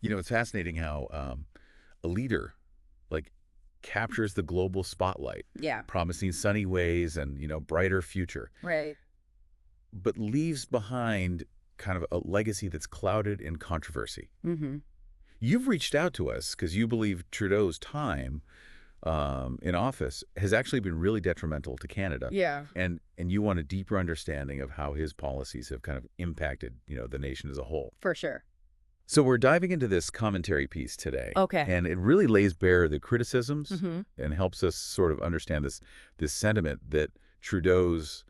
It's fascinating how a leader like captures the global spotlight, Yeah, promising sunny ways and, brighter future, right. but leaves behind kind of a legacy that's clouded in controversy. Mm-hmm. You've reached out to us because you believe Trudeau's time in office has actually been really detrimental to Canada. Yeah, And you want a deeper understanding of how his policies have kind of impacted, the nation as a whole. for sure. So we're diving into this commentary piece today, Okay. and it really lays bare the criticisms Mm-hmm. and helps us sort of understand this sentiment that Trudeau's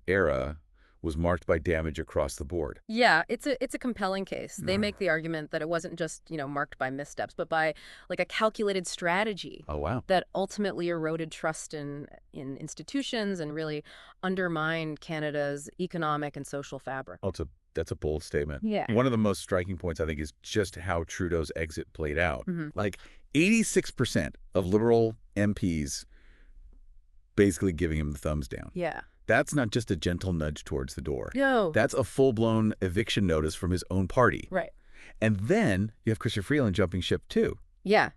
era was marked by damage across the board. Yeah, it's a compelling case. They make the argument that it wasn't just, marked by missteps, but by like a calculated strategy Oh, wow. that ultimately eroded trust in institutions and really undermined Canada's economic and social fabric. Well, that's a bold statement. Yeah. One of the most striking points, I think, is just how Trudeau's exit played out. Hmm. Like 86% of Liberal MPs basically giving him the thumbs down. Yeah. That's not just a gentle nudge towards the door. No. That's a full-blown eviction notice from his own party. Right. And then you have Christian Freeland jumping ship too. Yeah.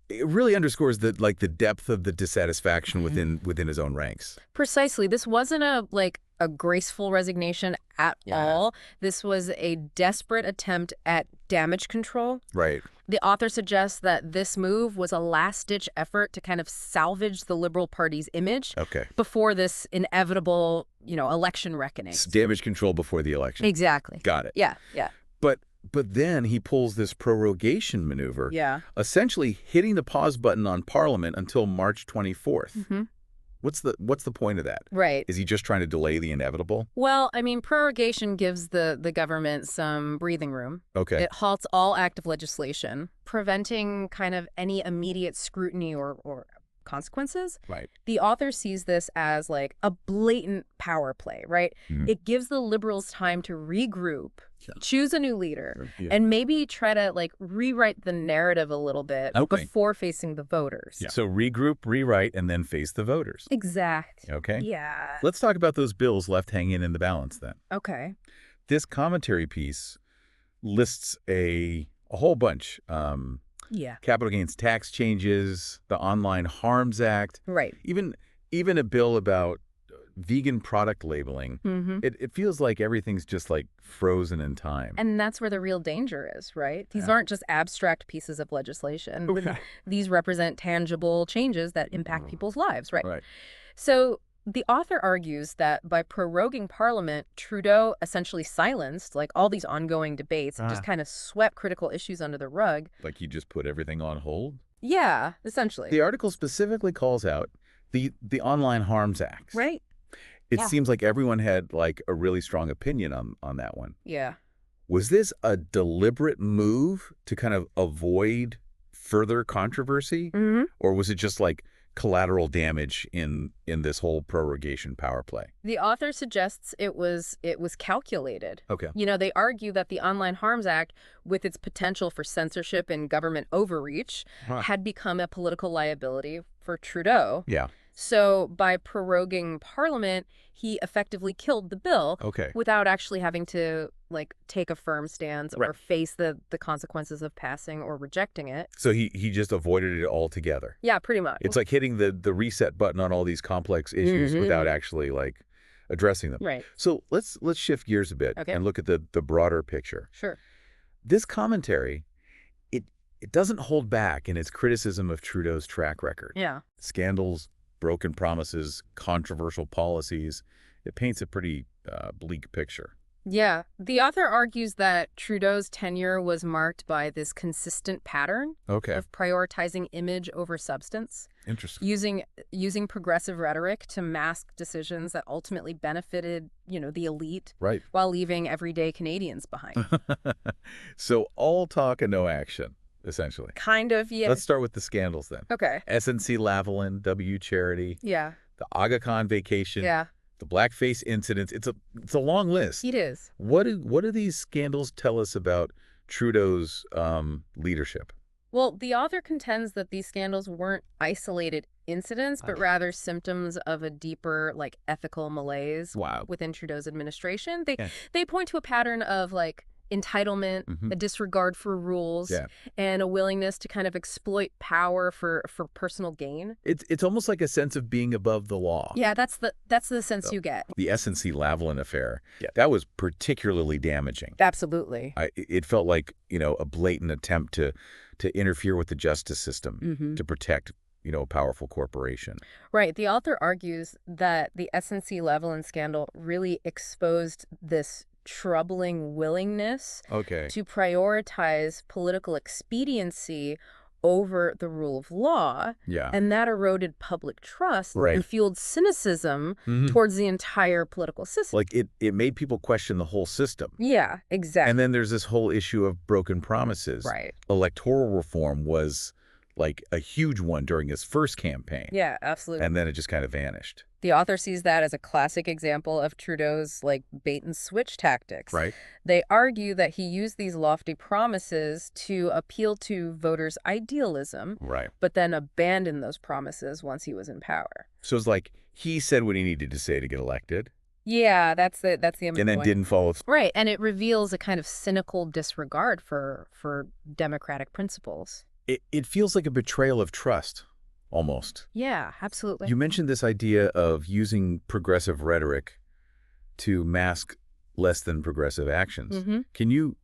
It really underscores the depth of the dissatisfaction within his own ranks. Precisely. This wasn't a graceful resignation at all. This was a desperate attempt at damage control. Right. The author suggests that this move was a last-ditch effort to kind of salvage the Liberal Party's image Okay. before this inevitable, election reckoning. It's damage control before the election. Exactly. Got it. Yeah, yeah. But then he pulls this prorogation maneuver, Yeah. essentially hitting the pause button on Parliament until March 24th. Mm-hmm. What's the point of that? Right. Is he just trying to delay the inevitable? Well, I mean, prorogation gives the government some breathing room. Okay. It halts all active legislation, preventing kind of any immediate scrutiny or consequences. Right. The author sees this as like a blatant power play, right? Mhm. It gives the Liberals time to regroup, Yeah. choose a new leader, Yeah. and maybe try to rewrite the narrative a little bit Okay. before facing the voters. Yeah. So regroup, rewrite, and then face the voters. Exact. Okay. Yeah. Let's talk about those bills left hanging in the balance then. Okay. This commentary piece lists a whole bunch. Yeah. Capital gains tax changes, the Online Harms Act, Right. even a bill about vegan product labeling. Mm-hmm. It feels like everything's just like frozen in time. And that's where the real danger is, right? These Yeah. aren't just abstract pieces of legislation. Okay. These represent tangible changes that impact people's lives, right? Right. So the author argues that by proroguing Parliament, Trudeau essentially silenced all these ongoing debates and just kind of swept critical issues under the rug. Like you just put everything on hold. Yeah, essentially. The article specifically calls out the Online Harms Act. Right? It Yeah. seems like everyone had a really strong opinion on that one. Yeah. Was this a deliberate move to kind of avoid further controversy? Mm-hmm. Or was it just collateral damage in this whole prorogation power play? The author suggests it was calculated. Okay. They argue that the Online Harms Act, with its potential for censorship and government overreach, had become a political liability for Trudeau. Yeah. So by proroguing Parliament, he effectively killed the bill Okay. without actually having to take a firm stance or Right. face the consequences of passing or rejecting it. So he just avoided it altogether. Yeah, pretty much. It's like hitting the reset button on all these complex issues Mhm. without actually addressing them. Right. So let's shift gears a bit Okay. and look at the broader picture. Sure. This commentary, it doesn't hold back in its criticism of Trudeau's track record. Yeah. Scandals, broken promises, controversial policies. It paints a pretty bleak picture. Yeah. The author argues that Trudeau's tenure was marked by this consistent pattern Okay. of prioritizing image over substance, Interesting. using progressive rhetoric to mask decisions that ultimately benefited, the elite Right. while leaving everyday Canadians behind. So all talk and no action, essentially. Kind of, yeah. Let's start with the scandals then. Okay. SNC Lavalin, W Charity, Yeah. the Aga Khan vacation, Yeah. the blackface incidents. It's a long list. It is. What do these scandals tell us about Trudeau's leadership? Well, the author contends that these scandals weren't isolated incidents, but rather symptoms of a deeper, ethical malaise Wow. within Trudeau's administration. They Yeah. they point to a pattern of entitlement, a disregard for rules, Yeah. and a willingness to kind of exploit power for personal gain. It's almost like a sense of being above the law. Yeah, that's the sense So, you get. the SNC-Lavalin affair, that was particularly damaging. Absolutely. It felt like, a blatant attempt to interfere with the justice system to protect, a powerful corporation. Right. The author argues that the SNC-Lavalin scandal really exposed this troubling willingness to prioritize political expediency over the rule of law. Yeah. And that eroded public trust Right. and fueled cynicism towards the entire political system. Like it made people question the whole system. Yeah, exactly. And then there's this whole issue of broken promises. Right. Electoral reform was like a huge one during his first campaign. Yeah, absolutely. And then it just kind of vanished. The author sees that as a classic example of Trudeau's bait and switch tactics. Right. They argue that he used these lofty promises to appeal to voters' idealism, Right. but then abandoned those promises once he was in power. So it's like he said what he needed to say to get elected. Yeah, that's the And then didn't follow through. Right, and it reveals a kind of cynical disregard for democratic principles. It feels like a betrayal of trust, almost. Yeah, absolutely. You mentioned this idea of using progressive rhetoric to mask less than progressive actions. Can you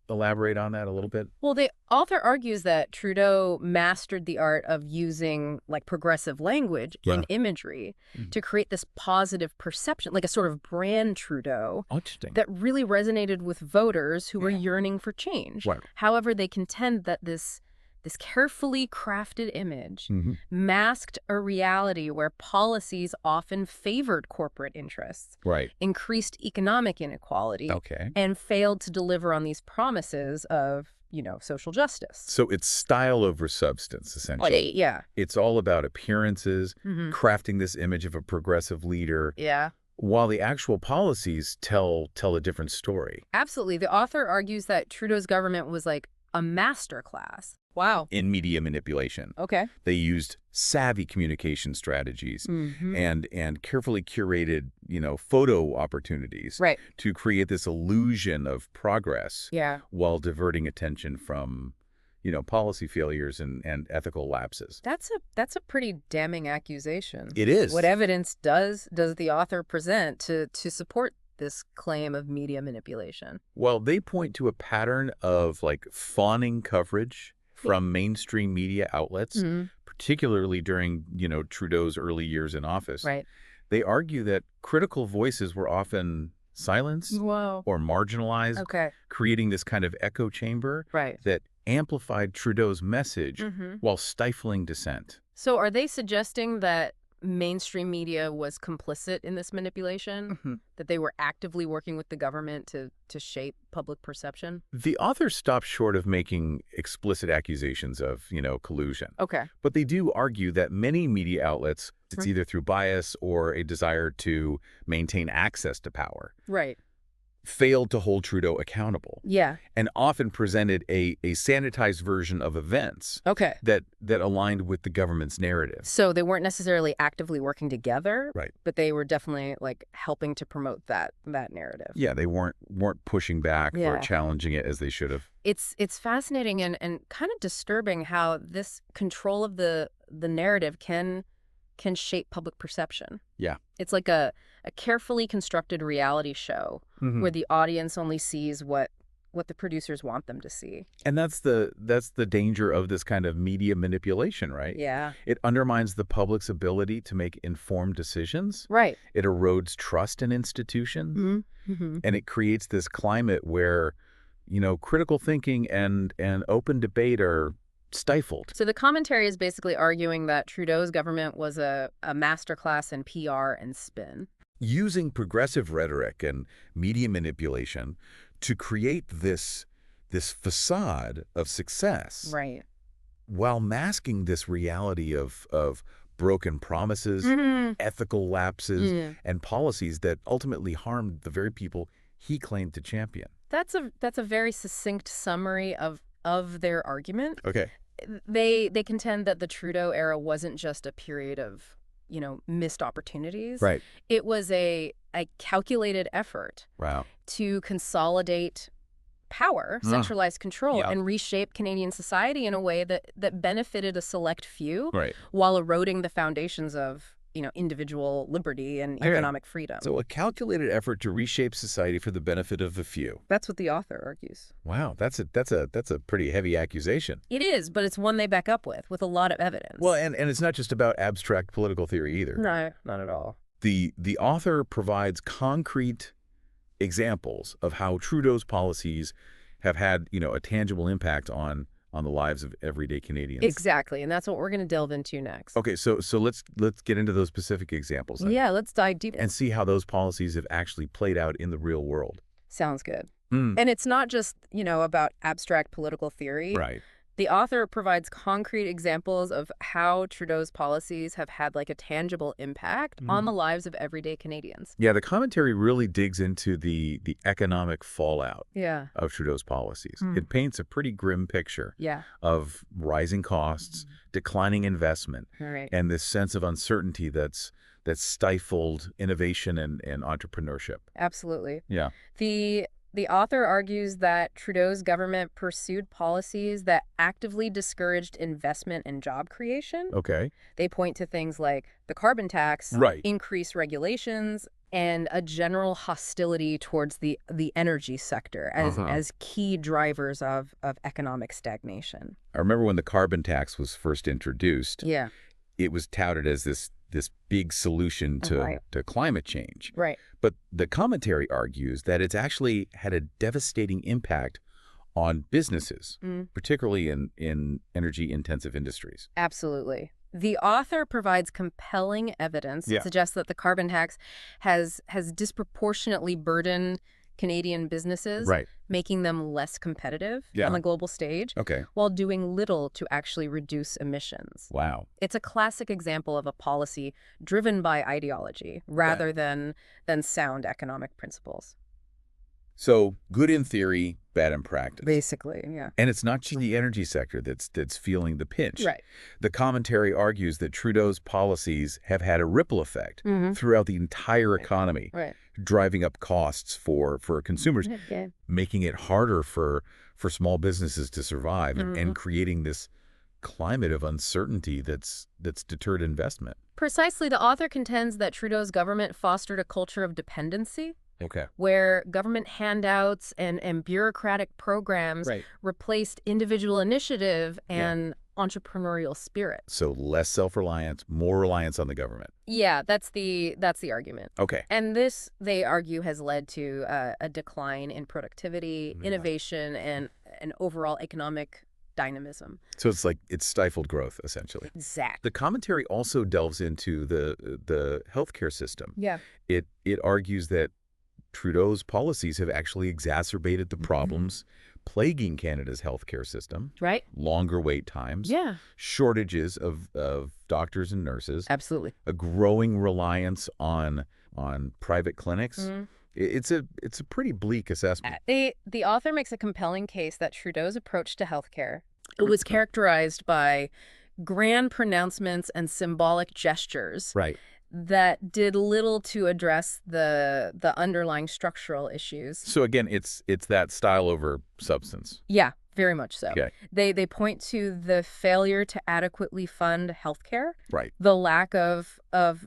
elaborate on that a little bit? Well, the author argues that Trudeau mastered the art of using progressive language and imagery to create this positive perception, like a sort of brand Trudeau Interesting. that really resonated with voters who were yearning for change. Right. However, they contend that this carefully crafted image masked a reality where policies often favored corporate interests, Right. increased economic inequality, and failed to deliver on these promises of, social justice. So it's style over substance, essentially. Yeah. It's all about appearances, crafting this image of a progressive leader, Yeah. while the actual policies tell a different story. Absolutely. The author argues that Trudeau's government was like a masterclass. Wow. In media manipulation. Okay. They used savvy communication strategies and carefully curated, photo opportunities Right. to create this illusion of progress Yeah. while diverting attention from, policy failures and ethical lapses. That's a pretty damning accusation. It is. What evidence does the author present to support this claim of media manipulation? Well, they point to a pattern of fawning coverage from mainstream media outlets, particularly during, Trudeau's early years in office. Right. They argue that critical voices were often silenced Whoa. or marginalized, Okay. creating this kind of echo chamber Right. that amplified Trudeau's message while stifling dissent. So are they suggesting that mainstream media was complicit in this manipulation? That they were actively working with the government to shape public perception? The author stopped short of making explicit accusations of, collusion. Okay. But they do argue that many media outlets, it's either through bias or a desire to maintain access to power, Right. failed to hold Trudeau accountable. Yeah. And often presented a sanitized version of events Okay. that aligned with the government's narrative. So they weren't necessarily actively working together, Right. but they were definitely helping to promote that narrative. Yeah, they weren't pushing back Yeah. or challenging it as they should have. It's fascinating and kind of disturbing how this control of the narrative can shape public perception. Yeah. It's like a carefully constructed reality show where the audience only sees what the producers want them to see. And that's the danger of this kind of media manipulation, right? Yeah. It undermines the public's ability to make informed decisions. Right. It erodes trust in institutions. And it creates this climate where, critical thinking and open debate are stifled. So the commentary is basically arguing that Trudeau's government was a masterclass in PR and spin. Using progressive rhetoric and media manipulation to create this facade of success, Right. while masking this reality of broken promises, ethical lapses, and policies that ultimately harmed the very people he claimed to champion. That's a very succinct summary of their argument. Okay. They contend that the Trudeau era wasn't just a period of, missed opportunities. Right. It was a calculated effort Wow. to consolidate power, centralized control, and reshape Canadian society in a way that benefited a select few while eroding the foundations of individual liberty and economic freedom. So a calculated effort to reshape society for the benefit of a few. That's what the author argues. Wow, that's a pretty heavy accusation. It is, but it's one they back up with a lot of evidence. Well, and it's not just about abstract political theory either. No, not at all. The author provides concrete examples of how Trudeau's policies have had, a tangible impact on the lives of everyday Canadians. Exactly, and that's what we're going to delve into next. Okay, so let's get into those specific examples then. Yeah, let's dive deep. And see how those policies have actually played out in the real world. Sounds good. And it's not just, about abstract political theory. Right. The author provides concrete examples of how Trudeau's policies have had a tangible impact on the lives of everyday Canadians. Yeah, the commentary really digs into the economic fallout of Trudeau's policies. It paints a pretty grim picture of rising costs, declining investment, and this sense of uncertainty that's stifled innovation and entrepreneurship. Absolutely. Yeah. The author argues that Trudeau's government pursued policies that actively discouraged investment and job creation. Okay. They point to things like the carbon tax, increased regulations, and a general hostility towards the energy sector as key drivers of economic stagnation. I remember when the carbon tax was first introduced. Yeah. It was touted as this big solution to climate change. Right. But the commentary argues that it's actually had a devastating impact on businesses, particularly in energy-intensive industries. Absolutely. The author provides compelling evidence that suggests that the carbon tax has disproportionately burdened Canadian businesses, making them less competitive on the global stage, while doing little to actually reduce emissions. Wow. It's a classic example of a policy driven by ideology rather than sound economic principles. So good in theory, bad in practice. Basically, yeah. And it's not just the energy sector that's feeling the pinch. Right. The commentary argues that Trudeau's policies have had a ripple effect throughout the entire economy, driving up costs for consumers, making it harder for small businesses to survive and creating this climate of uncertainty that's deterred investment. Precisely. The author contends that Trudeau's government fostered a culture of dependency. Where government handouts and bureaucratic programs replaced individual initiative and entrepreneurial spirit. So less self-reliance, more reliance on the government. Yeah, that's the argument. Okay. And this, they argue, has led to a decline in productivity, innovation, and an overall economic dynamism. So it's stifled growth, essentially. Exactly. The commentary also delves into the healthcare system. Yeah. It argues that Trudeau's policies have actually exacerbated the problems plaguing Canada's healthcare system. Right. Longer wait times. Yeah. Shortages of doctors and nurses. Absolutely. A growing reliance on private clinics. It's a pretty bleak assessment. The author makes a compelling case that Trudeau's approach to healthcare was characterized by grand pronouncements and symbolic gestures. Right. That did little to address the underlying structural issues. So again, it's that style over substance. Yeah, very much so. Okay. They point to the failure to adequately fund healthcare, the lack of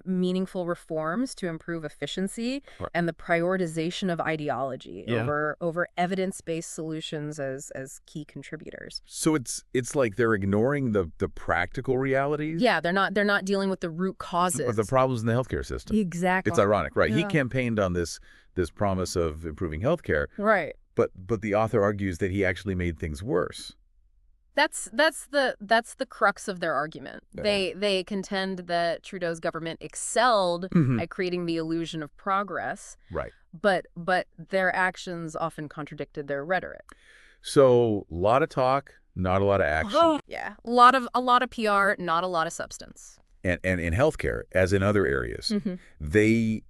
meaningful reforms to improve efficiency, and the prioritization of ideology over evidence-based solutions as key contributors. So it's like they're ignoring the practical realities. Yeah, they're not dealing with the root causes of the problems in the healthcare system. Exactly. It's ironic, right? Yeah. He campaigned on this promise of improving healthcare. Right. But the author argues that he actually made things worse. That's the crux of their argument. Yeah. They contend that Trudeau's government excelled at creating the illusion of progress. Right. But their actions often contradicted their rhetoric. So a lot of talk, not a lot of action. Yeah. A lot of PR, not a lot of substance. And in healthcare, as in other areas, they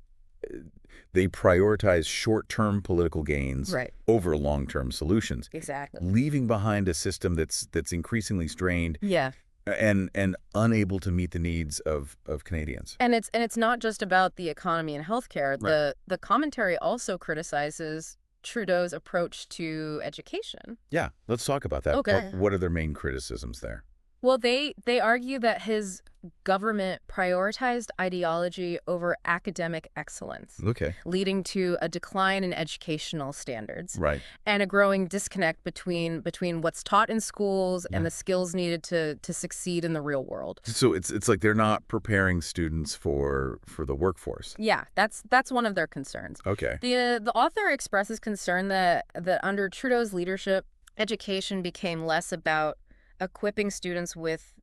prioritize short-term political gains over long-term solutions. Exactly. Leaving behind a system that's increasingly strained. Yeah. And unable to meet the needs of Canadians. And it's not just about the economy and healthcare. The commentary also criticizes Trudeau's approach to education. Yeah, let's talk about that. Okay. What are their main criticisms there? Well, they argue that his government prioritized ideology over academic excellence, Okay. leading to a decline in educational standards, Right. and a growing disconnect between what's taught in schools and the skills needed to succeed in the real world. So it's like they're not preparing students for the workforce. Yeah, that's one of their concerns. Okay. The author expresses concern that under Trudeau's leadership, education became less about equipping students with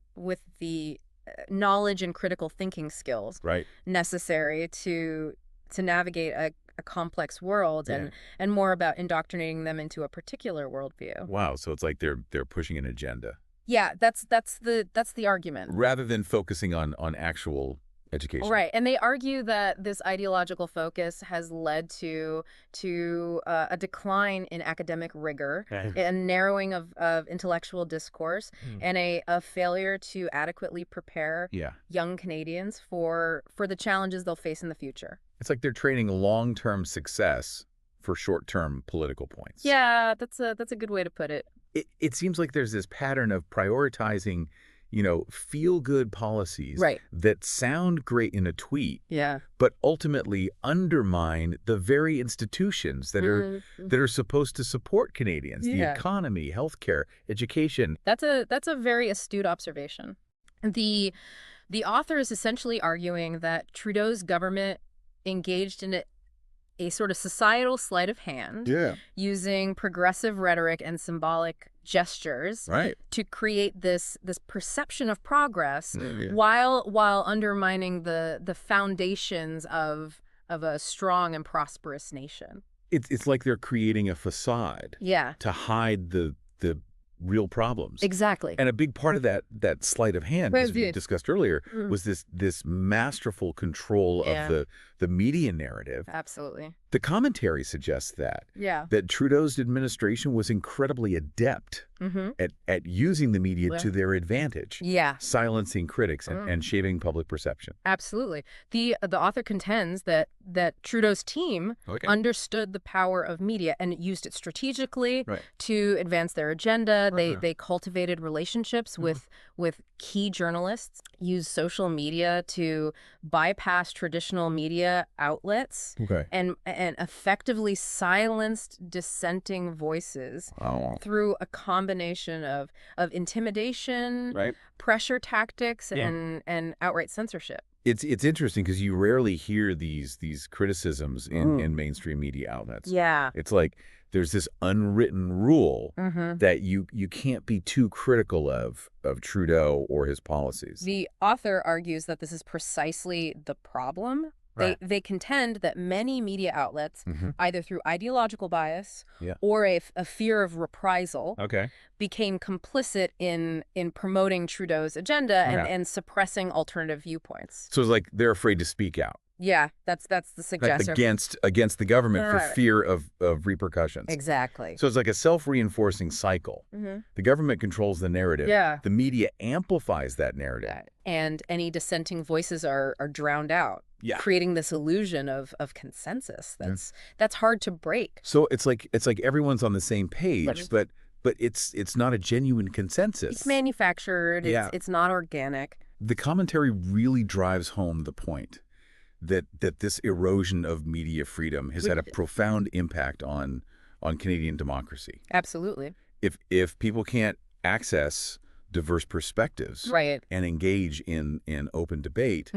the knowledge and critical thinking skills necessary to navigate a complex world, and more about indoctrinating them into a particular worldview. Wow, so it's like they're pushing an agenda. Yeah, that's the argument. Rather than focusing on actual education. Right, and they argue that this ideological focus has led to a decline in academic rigor, a narrowing of intellectual discourse, and a failure to adequately prepare young Canadians for the challenges they'll face in the future. It's like they're trading long-term success for short-term political points. Yeah, that's a good way to put it. It seems like there's this pattern of prioritizing feel-good policies that sound great in a tweet, but ultimately undermine the very institutions that are supposed to support Canadians, the economy, healthcare, education. That's a very astute observation. The author is essentially arguing that Trudeau's government engaged in a sort of societal sleight of hand, using progressive rhetoric and symbolic gestures to create this perception of progress, while undermining the foundations of a strong and prosperous nation. It's like they're creating a facade to hide the real problems. Exactly. And a big part of that sleight of hand, as we discussed earlier, was this masterful control of the media narrative. Absolutely. The commentary suggests that Trudeau's administration was incredibly adept at using the media to their advantage, silencing critics and shaping public perception. Absolutely. The author contends that Trudeau's team understood the power of media and used it strategically to advance their agenda. They cultivated relationships with key journalists, used social media to bypass traditional media outlets, and effectively silenced dissenting voices through a combination of intimidation, pressure tactics, and outright censorship. It's interesting because you rarely hear these criticisms in mainstream media outlets. Yeah. It's like there's this unwritten rule that you can't be too critical of Trudeau or his policies. The author argues that this is precisely the problem. They contend that many media outlets, either through ideological bias or a fear of reprisal, became complicit in promoting Trudeau's agenda and suppressing alternative viewpoints. So it's like they're afraid to speak out. Yeah, that's the suggestion. Against the government for fear of repercussions. Exactly. So it's like a self-reinforcing cycle. The government controls the narrative. The media amplifies that narrative. And any dissenting voices are drowned out, creating this illusion of consensus that's hard to break. So it's like everyone's on the same page, but it's not a genuine consensus. It's manufactured. It's not organic. The commentary really drives home the point that this erosion of media freedom has had a profound impact on Canadian democracy. Absolutely. If people can't access diverse perspectives and engage in open debate,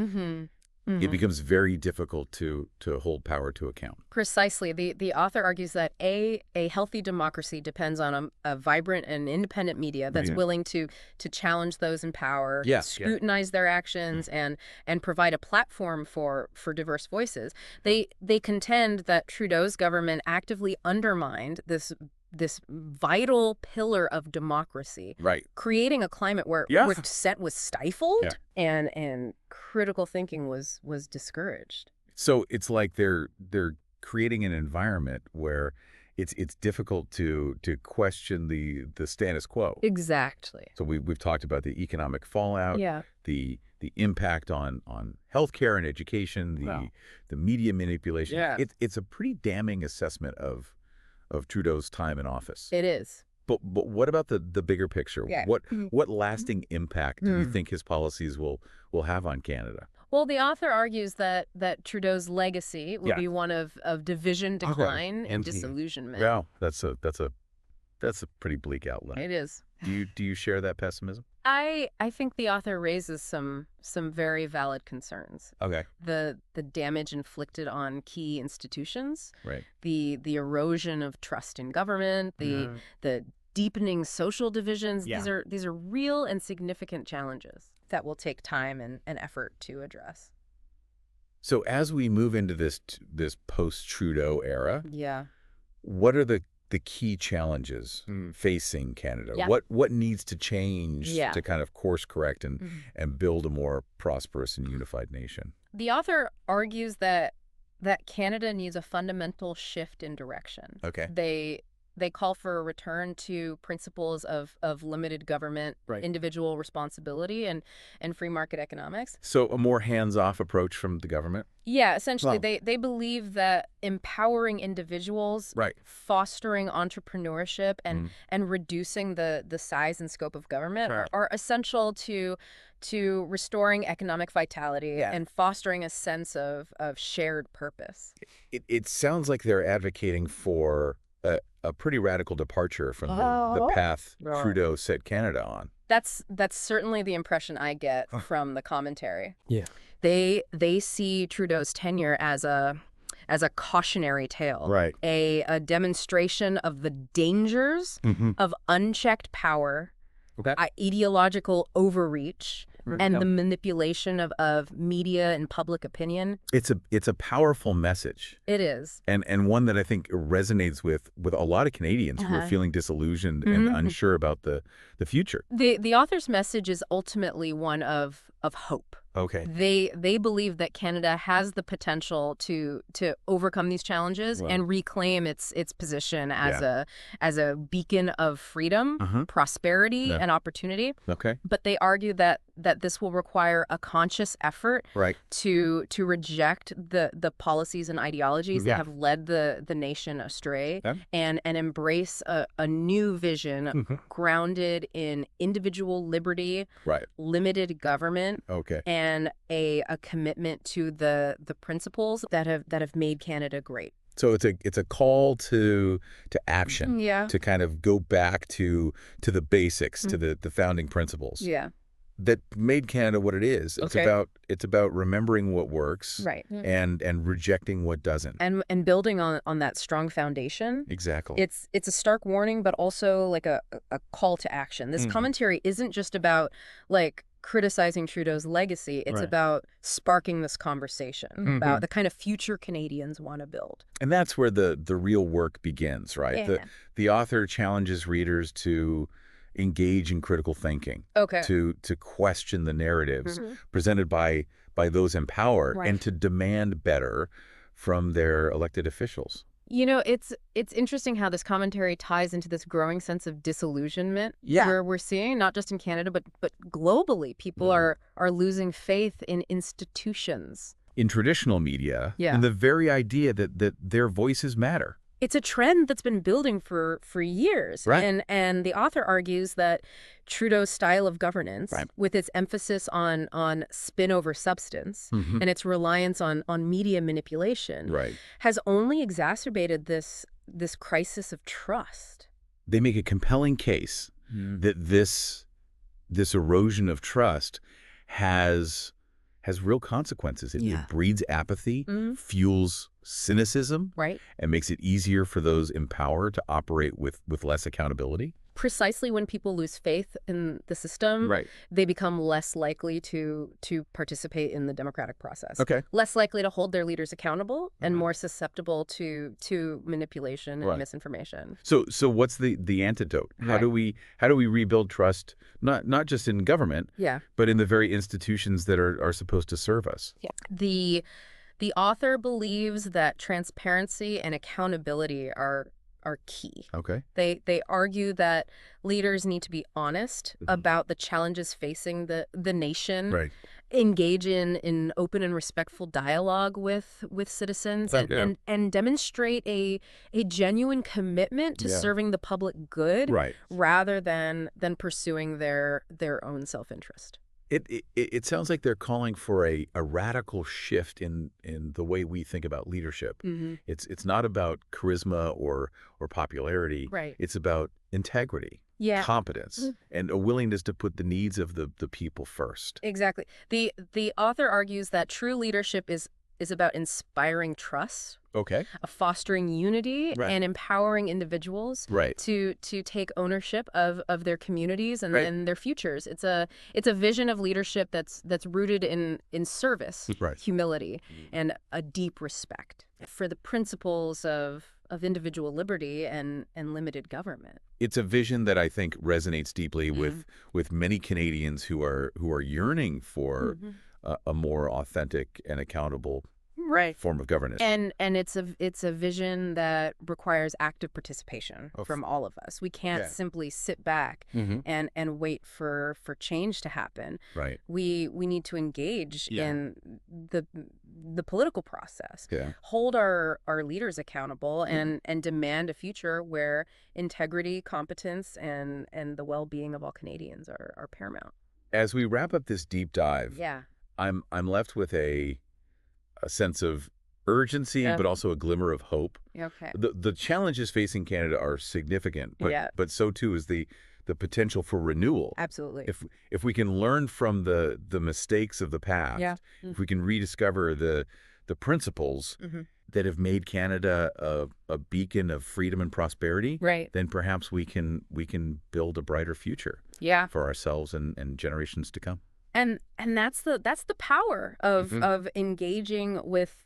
it becomes very difficult to hold power to account. Precisely. The author argues that a healthy democracy depends on a vibrant and independent media that's willing to challenge those in power, scrutinize their actions, and provide a platform for diverse voices. They contend that Trudeau's government actively undermined this vital pillar of democracy, creating a climate where dissent was stifled and critical thinking was discouraged. So it's like they're creating an environment where it's difficult to question the status quo. Exactly. So we've talked about the economic fallout, the impact on healthcare and education, the media manipulation. It's a pretty damning assessment of of Trudeau's time in office. It is. But what about the bigger picture? Yeah. What lasting impact do you think his policies will have on Canada? Well, the author argues that Trudeau's legacy will be one of division, decline, and disillusionment. Yeah, that's a pretty bleak outlook. It is. Do you share that pessimism? I think the author raises some very valid concerns. Okay. The damage inflicted on key institutions. Right. The erosion of trust in government. The deepening social divisions. Yeah. These are real and significant challenges that will take time and effort to address. So as we move into this post-Trudeau era, what are the key challenges facing Canada? Yeah. What needs to change to kind of course correct and build a more prosperous and unified nation? The author argues that Canada needs a fundamental shift in direction. Okay. They call for a return to principles of limited government, individual responsibility, and free market economics. So a more hands-off approach from the government? Yeah, essentially, they believe that empowering individuals, fostering entrepreneurship, and reducing the size and scope of government are essential to restoring economic vitality and fostering a sense of shared purpose. It sounds like they're advocating for a pretty radical departure from the path Trudeau set Canada on. That's certainly the impression I get from the commentary. Yeah. They see Trudeau's tenure as a cautionary tale, a demonstration of the dangers of unchecked power, ideological overreach, and the manipulation of media and public opinion. It's a powerful message. It is. And one that I think resonates with a lot of Canadians who are feeling disillusioned and unsure about the future. The author's message is ultimately one of hope. Okay. They believe that Canada has the potential to overcome these challenges and reclaim its position as a beacon of freedom, prosperity, and opportunity. Okay. But they argue that this will require a conscious effort to reject the policies and ideologies that have led the nation astray and embrace a new vision grounded in individual liberty, limited government, and a commitment to the principles that have made Canada great. So it's a call to action, to kind of go back to the basics, to the founding principles. Yeah. That made Canada what it is. It's about remembering what works, and rejecting what doesn't, and building on that strong foundation. Exactly. It's a stark warning, but also like a call to action. This commentary isn't just about criticizing Trudeau's legacy. It's about sparking this conversation about the kind of future Canadians want to build. And that's where the real work begins, right? Yeah. The author challenges readers to engage in critical thinking, to question the narratives presented by those in power, and to demand better from their elected officials. You know, it's interesting how this commentary ties into this growing sense of disillusionment where we're seeing, not just in Canada, but globally, people are losing faith in institutions. In traditional media, and the very idea that their voices matter. It's a trend that's been building for years. And the author argues that Trudeau's style of governance, with its emphasis on spin over substance and its reliance on media manipulation, has only exacerbated this crisis of trust. They make a compelling case that this erosion of trust has real consequences. It breeds apathy, fuels cynicism, and makes it easier for those in power to operate with less accountability. Precisely when people lose faith in the system, they become less likely to participate in the democratic process. Less likely to hold their leaders accountable and more susceptible to manipulation and misinformation. So what's the antidote? How do we rebuild trust, not just in government, but in the very institutions that are supposed to serve us? The author believes that transparency and accountability are key. They argue that leaders need to be honest about the challenges facing the nation engage in open and respectful dialogue with citizens and demonstrate a genuine commitment to serving the public good rather than pursuing their own self-interest. It sounds like they're calling for a radical shift in the way we think about leadership. It's not about charisma or popularity. It's about integrity, competence, and a willingness to put the needs of the people first. Exactly. The author argues that true leadership is about inspiring trust, fostering unity, and empowering individuals to take ownership of their communities and their futures. It's a vision of leadership that's rooted in service, humility, and a deep respect for the principles of individual liberty and limited government. It's a vision that I think resonates deeply with many Canadians who are yearning for a more authentic and accountable form of governance. And it's a vision that requires active participation from all of us. We can't simply sit back and wait for change to happen. We need to engage in the political process, hold our leaders accountable, and demand a future where integrity, competence, and the well-being of all Canadians are paramount. As we wrap up this deep dive, I'm left with a sense of urgency, but also a glimmer of hope. The challenges facing Canada are significant, but so too is the potential for renewal. Absolutely. If we can learn from the mistakes of the past, if we can rediscover the principles that have made Canada a beacon of freedom and prosperity, then perhaps we can build a brighter future for ourselves and generations to come. And that's the power of engaging with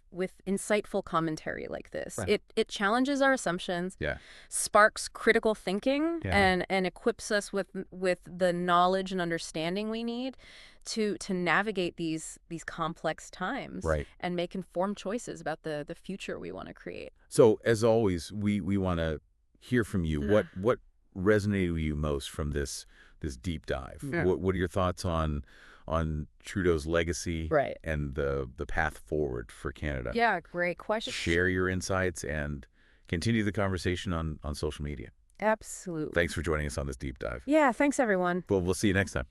insightful commentary like this. It challenges our assumptions, sparks critical thinking, and equips us with the knowledge and understanding we need to navigate these complex times and make informed choices about the future we want to create. So as always, we want to hear from you. What resonated with you most from this deep dive? What are your thoughts on Trudeau's legacy and the path forward for Canada? Yeah, great question. Share your insights and continue the conversation on social media. Absolutely. Thanks for joining us on this deep dive. Yeah, thanks everyone. Well, we'll see you next time.